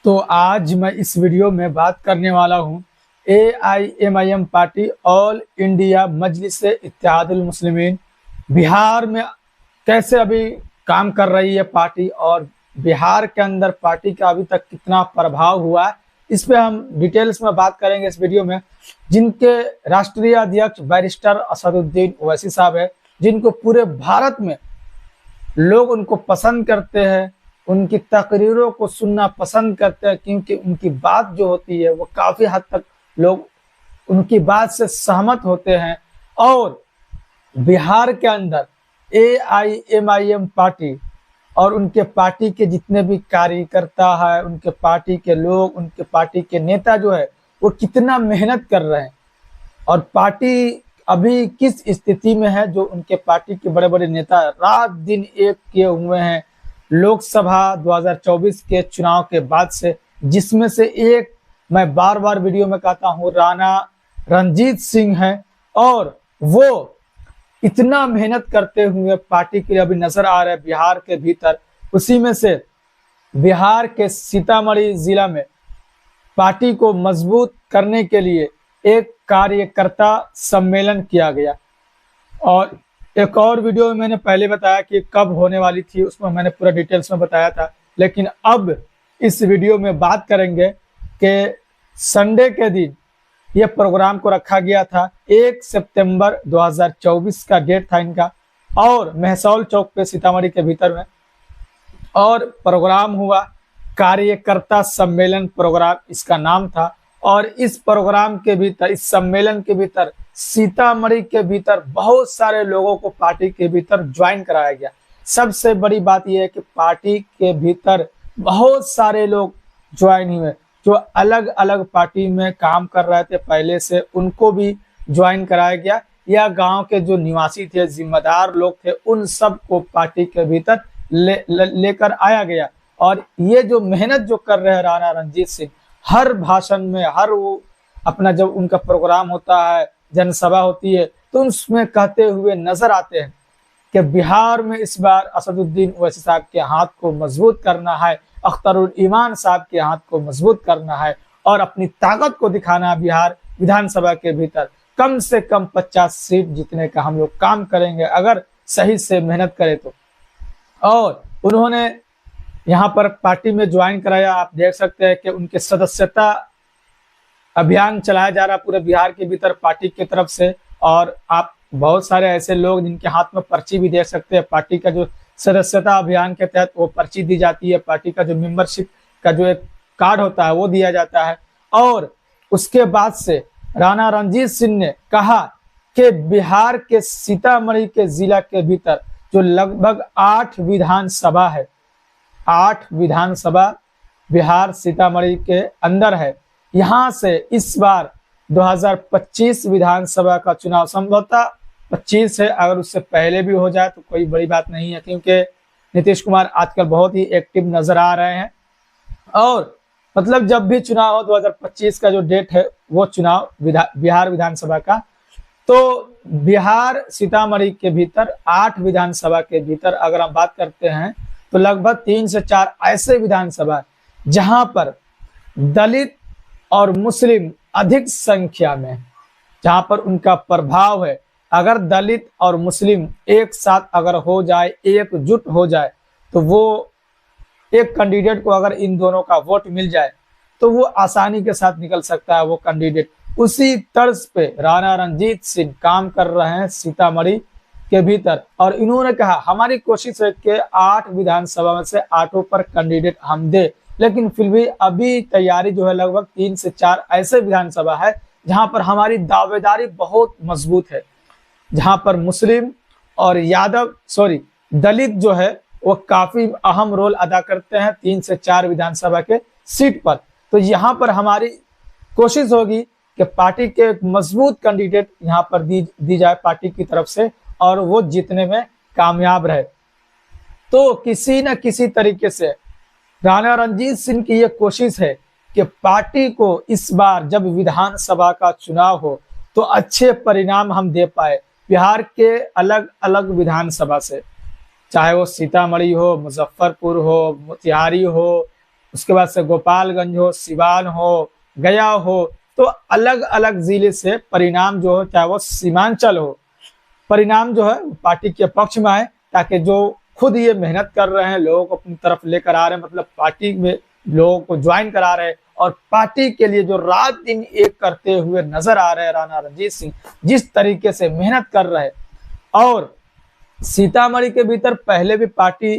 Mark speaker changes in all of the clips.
Speaker 1: तो आज मैं इस वीडियो में बात करने वाला हूँ AIMIM पार्टी ऑल इंडिया मजलिस इत्तेहादुल मुस्लिमीन बिहार में कैसे अभी काम कर रही है पार्टी और बिहार के अंदर पार्टी का अभी तक कितना प्रभाव हुआ है, इस पे हम डिटेल्स में बात करेंगे इस वीडियो में। जिनके राष्ट्रीय अध्यक्ष बैरिस्टर असदुद्दीन ओवैसी साहब है, जिनको पूरे भारत में लोग उनको पसंद करते हैं, उनकी तकरीरों को सुनना पसंद करते हैं, क्योंकि उनकी बात जो होती है वो काफ़ी हद तक लोग उनकी बात से सहमत होते हैं। और बिहार के अंदर AIMIM पार्टी और उनके पार्टी के जितने भी कार्यकर्ता है, उनके पार्टी के लोग, उनके पार्टी के नेता जो है वो कितना मेहनत कर रहे हैं और पार्टी अभी किस स्थिति में है, जो उनके पार्टी के बड़े बड़े नेता रात दिन एक किए हुए हैं लोकसभा 2024 के चुनाव के बाद से, जिसमें से एक मैं बार बार वीडियो में कहता हूँ राणा रणजीत सिंह है। और वो इतना मेहनत करते हुए पार्टी के लिए अभी नजर आ रहे हैं बिहार के भीतर। उसी में से बिहार के सीतामढ़ी जिला में पार्टी को मजबूत करने के लिए एक कार्यकर्ता सम्मेलन किया गया। और एक और वीडियो में मैंने पहले बताया कि कब होने वाली थी, उसमें मैंने पूरा डिटेल्स में बताया था, लेकिन अब इस वीडियो में बात करेंगे कि संडे के दिन ये प्रोग्राम को रखा गया था। 1 सितंबर 2024 का डेट था इनका, और महसौल चौक पे सीतामढ़ी के भीतर में और प्रोग्राम हुआ। कार्यकर्ता सम्मेलन प्रोग्राम इसका नाम था। और इस प्रोग्राम के भीतर, इस सम्मेलन के भीतर सीतामढ़ी के भीतर बहुत सारे लोगों को पार्टी के भीतर ज्वाइन कराया गया। सबसे बड़ी बात यह है कि पार्टी के भीतर बहुत सारे लोग ज्वाइन हुए जो अलग अलग पार्टी में काम कर रहे थे पहले से, उनको भी ज्वाइन कराया गया। या गांव के जो निवासी थे, जिम्मेदार लोग थे, उन सब को पार्टी के भीतर लेकर आया गया। और ये जो मेहनत जो कर रहे हैं राणा रणजीत सिंह, हर भाषण में, हर वो अपना जब उनका प्रोग्राम होता है, जनसभा होती है, तो उसमें कहते हुए नजर आते हैं कि बिहार में इस बार असदुद्दीन ओवैसी साहब के हाथ को मजबूत करना है, अख्तरुल ईमान साहब के हाथ को मजबूत करना है और अपनी ताकत को दिखाना है। बिहार विधानसभा के भीतर कम से कम 50 सीट जीतने का हम लोग काम करेंगे अगर सही से मेहनत करें तो। और उन्होंने यहाँ पर पार्टी में ज्वाइन कराया। आप देख सकते हैं कि उनके सदस्यता अभियान चलाया जा रहा है पूरे बिहार के भीतर पार्टी की तरफ से। और आप बहुत सारे ऐसे लोग जिनके हाथ में पर्ची भी देख सकते हैं। पार्टी का जो सदस्यता अभियान के तहत वो पर्ची दी जाती है, पार्टी का जो मेंबरशिप का जो एक कार्ड होता है वो दिया जाता है। और उसके बाद से राणा रणजीत सिंह ने कहा कि बिहार के सीतामढ़ी के जिला के भीतर जो लगभग 8 विधानसभा है, 8 विधानसभा बिहार सीतामढ़ी के अंदर है, यहाँ से इस बार 2025 विधानसभा का चुनाव संभवतः 25 है, अगर उससे पहले भी हो जाए तो कोई बड़ी बात नहीं है, क्योंकि नीतीश कुमार आजकल बहुत ही एक्टिव नजर आ रहे हैं। और मतलब जब भी चुनाव हो 2025 का जो डेट है वो चुनाव बिहार विधानसभा का, तो बिहार सीतामढ़ी के भीतर 8 विधानसभा के भीतर अगर हम बात करते हैं तो लगभग 3 से 4 ऐसे विधानसभा जहां पर दलित और मुस्लिम अधिक संख्या में, जहां पर उनका प्रभाव है। अगर दलित और मुस्लिम एक साथ अगर हो जाए, एकजुट हो जाए, तो वो एक कैंडिडेट को अगर इन दोनों का वोट मिल जाए तो वो आसानी के साथ निकल सकता है वो कैंडिडेट। उसी तर्ज पे राणा रणजीत सिंह काम कर रहे हैं सीतामढ़ी के भीतर। और इन्होंने कहा हमारी कोशिश है कि 8 विधानसभा में से 8 पर कैंडिडेट हम दे, लेकिन फिर भी अभी तैयारी जो है लगभग 3 से 4 ऐसे विधानसभा है जहां पर हमारी दावेदारी बहुत मजबूत है, जहां पर मुस्लिम और दलित जो है वो काफी अहम रोल अदा करते हैं 3 से 4 विधानसभा के सीट पर। तो यहाँ पर हमारी कोशिश होगी कि पार्टी के एक मजबूत कैंडिडेट यहाँ पर दी जाए पार्टी की तरफ से और वो जीतने में कामयाब रहे। तो किसी न किसी तरीके से राणा रणजीत सिंह की ये कोशिश है कि पार्टी को इस बार जब विधानसभा का चुनाव हो तो अच्छे परिणाम हम दे पाए बिहार के अलग अलग विधानसभा से, चाहे वो सीतामढ़ी हो, मुजफ्फरपुर हो, मोतिहारी हो, उसके बाद से गोपालगंज हो, सिवान हो, गया हो, तो अलग अलग जिले से परिणाम जो हो, चाहे वो सीमांचल हो, परिणाम जो है पार्टी के पक्ष में आए, ताकि जो खुद ये मेहनत कर रहे हैं, लोगों को अपनी तरफ लेकर आ रहे हैं, मतलब पार्टी में लोगों को ज्वाइन करा रहे हैं, और पार्टी के लिए जो रात दिन एक करते हुए नजर आ रहे हैं राणा रणजीत सिंह, जिस तरीके से मेहनत कर रहे हैं। और सीतामढ़ी के भीतर पहले भी पार्टी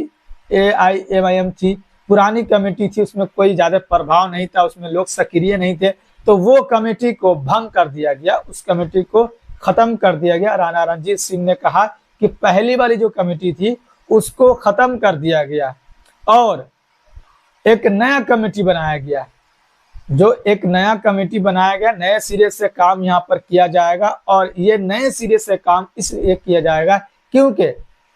Speaker 1: AIMIM थी, पुरानी कमेटी थी, उसमें कोई ज्यादा प्रभाव नहीं था, उसमें लोग सक्रिय नहीं थे, तो वो कमेटी को भंग कर दिया गया, उस कमेटी को खत्म कर दिया गया। राणा रणजीत सिंह ने कहा कि पहली वाली जो कमेटी थी उसको खत्म कर दिया गया और एक नया कमेटी बनाया गया। जो एक नया कमेटी बनाया गया, नए सिरे से काम यहाँ पर किया जाएगा, और ये नए सिरे से काम इसलिए किया जाएगा क्योंकि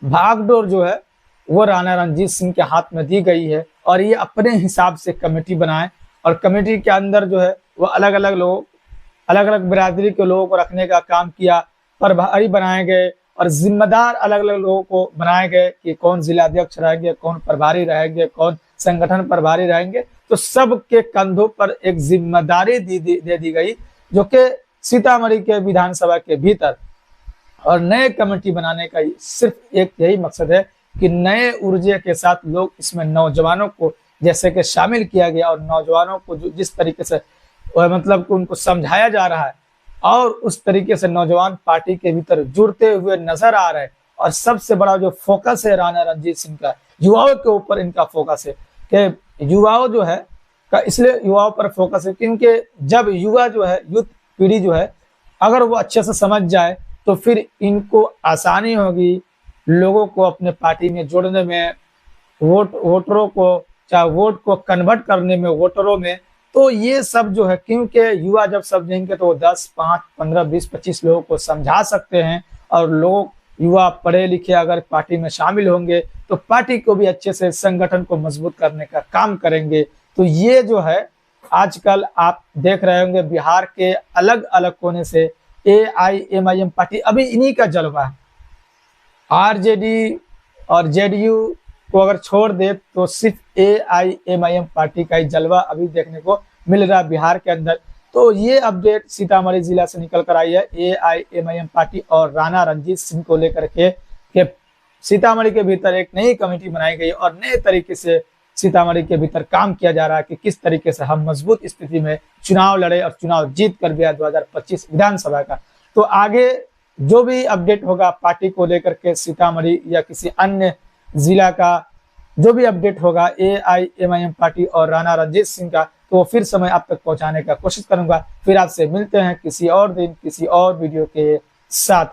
Speaker 1: भागडोर जो है वो राणा रणजीत सिंह के हाथ में दी गई है, और ये अपने हिसाब से कमेटी बनाए, और कमेटी के अंदर जो है वो अलग अलग लोग, अलग अलग बिरादरी के लोगों को रखने का काम किया, प्रभारी बनाए गए और जिम्मेदार अलग अलग लोगों को बनाए गए कि कौन जिलाध्यक्ष रहेंगे, कौन प्रभारी रहेंगे, कौन संगठन प्रभारी रहेंगे। तो सबके कंधों पर एक जिम्मेदारी दे दी गई, जो कि सीतामढ़ी के विधानसभा के भीतर। और नए कमेटी बनाने का सिर्फ एक यही मकसद है कि नए ऊर्जा के साथ लोग इसमें नौजवानों को जैसे कि शामिल किया गया, और नौजवानों को जो जिस तरीके से मतलब उनको समझाया जा रहा है, और उस तरीके से नौजवान पार्टी के भीतर जुड़ते हुए नजर आ रहे हैं। और सबसे बड़ा जो फोकस है राणा रणजीत सिंह का, युवाओं के ऊपर इनका फोकस है कि युवाओं जो है का, इसलिए युवाओं पर फोकस है क्योंकि जब युवा जो है, यूथ पीढ़ी जो है, अगर वो अच्छे से समझ जाए तो फिर इनको आसानी होगी लोगों को अपने पार्टी में जोड़ने में, वोटरों को, चाहे वोट को कन्वर्ट करने में वोटरों में। तो ये सब जो है, क्योंकि युवा जब समझेंगे तो वो 10, 5, 15, 20, 25 लोगों को समझा सकते हैं, और लोग, युवा पढ़े लिखे अगर पार्टी में शामिल होंगे तो पार्टी को भी अच्छे से, संगठन को मजबूत करने का काम करेंगे। तो ये जो है आजकल आप देख रहे होंगे बिहार के अलग अलग कोने से AIMIM पार्टी, अभी इन्हीं का जलवा है। RJD और JDU को अगर छोड़ दे तो सिर्फ AIMIM पार्टी का ही जलवा अभी देखने को मिल रहा है बिहार के अंदर। तो ये अपडेट सीतामढ़ी जिला से निकल कर आई है AIMIM पार्टी और राणा रणजीत सिंह को लेकर के सीतामढ़ी के भीतर एक नई कमेटी बनाई गई और नए तरीके से सीतामढ़ी के भीतर काम किया जा रहा है कि किस तरीके से हम मजबूत स्थिति में चुनाव लड़े और चुनाव जीत कर भी 2025 विधानसभा का। तो आगे जो भी अपडेट होगा पार्टी को लेकर के, सीतामढ़ी या किसी अन्य जिला का जो भी अपडेट होगा AIMIM पार्टी और राणा रणजीत सिंह का, तो फिर समय आप तक पहुंचाने का कोशिश करूंगा। फिर आपसे मिलते हैं किसी और दिन किसी और वीडियो के साथ।